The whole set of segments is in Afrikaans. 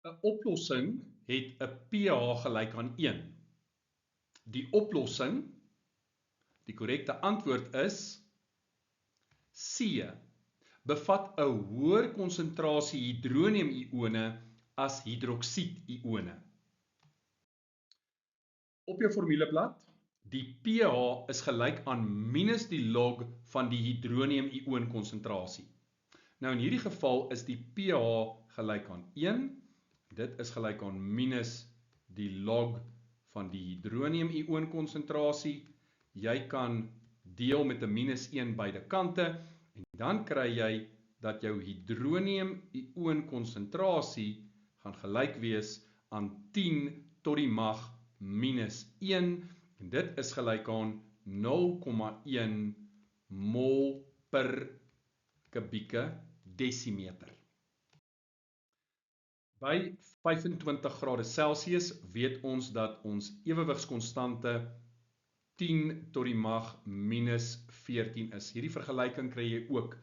'n oplossing het 'n pH gelyk aan 1. Die oplossing, die korrekte antwoord is C, bevat 'n hoër konsentrasie hidronium-ione as hidroksied-ione. Op jou formuleblad, die pH is gelyk aan minus die log van die hidronium-ion konsentrasie. Nou in hierdie geval is die pH gelyk aan 1. Dit is gelyk aan minus die log van die hidronium-ion konsentrasie. Jy kan deel met 'n minus 1 beide kante en dan kry jy dat jou hidronium-ion konsentrasie gaan gelyk wees aan 10 tot die mag minus 1 en dit is gelyk aan 0,1 mol per kubieke desimeter. By 25 grade Celsius weet ons dat ons ewewigskonstante 10 tot die mag minus 14 is. Hierdie vergelyking kry jy ook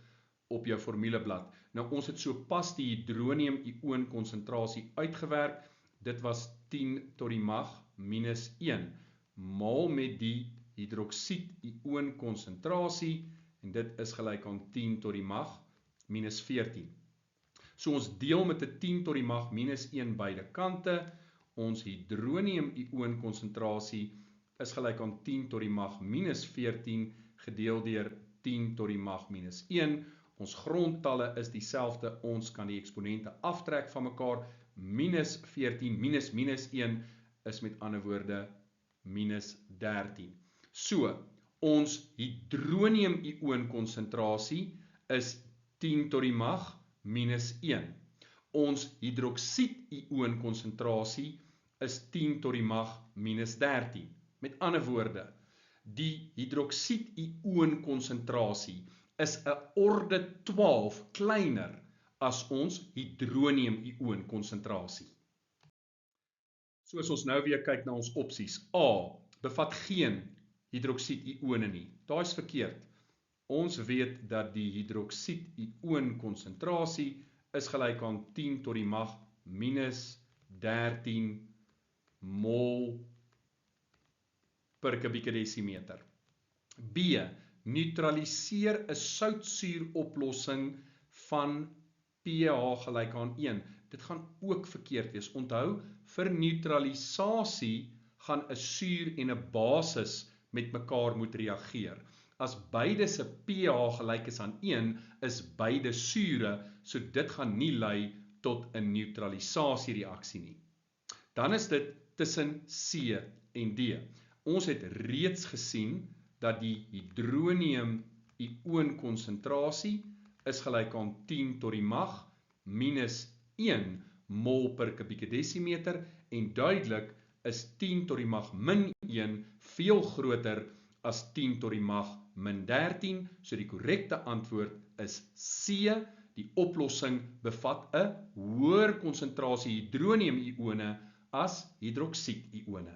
op jou formuleblad. Nou ons het sopas die hidronium-ion konsentrasie uitgewerk. Dit was 10 tot die mag minus 1 maal met die hidroksied-ion konsentrasie en dit is gelyk aan 10 tot die mag minus 14. So ons deel met 'n 10 tot die mag minus 1 beide kante. Ons hidronium-ion konsentrasie is gelyk aan 10 tot die mag minus 14 gedeel deur 10 tot die mag minus 1. Ons grondtalle is dieselfde. Ons kan die eksponente aftrek van mekaar. Minus 14 minus minus 1 is met ander woorde minus 13. So, ons hidronium-ion konsentrasie is 10 tot die mag minus 1. Ons hidroksied-ion konsentrasie is 10 tot die mag minus 13. Met ander woorde, die hidroksied-ion konsentrasie is 'n orde 12 kleiner as ons hidronium-ion konsentrasie. So as ons nou weer kyk na ons opsies. A, bevat geen hidroksied-ione nie. Daai is verkeerd. Ons weet dat die hidroksied-ion konsentrasie is gelyk aan 10 tot die mag minus 13 mol per kubieke desimeter. B, neutraliseer 'n soutsuuroplossing van pH gelyk aan 1. Dit gaan ook verkeerd wees. Onthou, vir neutralisasie gaan 'n suur en 'n basis met mekaar moet reageer. As beide se pH gelyk is aan 1, is beide sure, so dit gaan nie lei tot 'n neutralisasiereaksie nie. Dan is dit tussen C en D. Ons het reeds gesien dat die hidronium-ion konsentrasie is gelyk aan 10 tot die mag minus 1 mol per kubieke desimeter en duidelik is 10 tot die mag min 1 veel groter as 10 tot die mag min 13, so die korrekte antwoord is C. Die oplossing bevat 'n hoër konsentrasie hidronium-ione as hidroksied-ione.